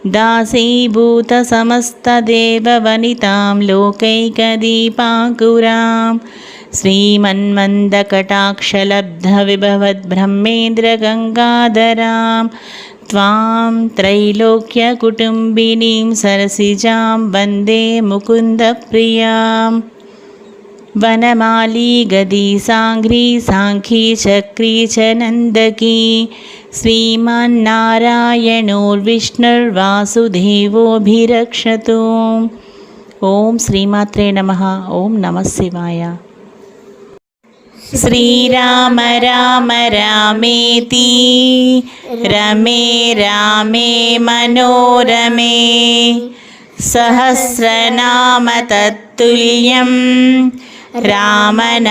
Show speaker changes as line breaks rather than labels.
दासीभूतसमस्तदेववनितां लोकैकदीपाङ्कुरां श्रीमन्मन्दकटाक्षलब्धविभवद्ब्रह्मेन्द्रगङ्गाधरां त्वां त्रैलोक्यकुटुम्बिनीं सरसिजां वन्दे मुकुन्दप्रियाम्। वनमाली गदी साङ्घ्री साङ्खी चक्री च नन्दकी श्रीमन्नारायणोर्विष्णुर्वासुदेवोऽभिरक्षतु। ओम श्रीमात्रे नमः। ओम नमः शिवाय। श्रीराम राम रामेति रमे रामे मनोरमे सहस्रनाम तत्तुल्यं रामनामवरानने।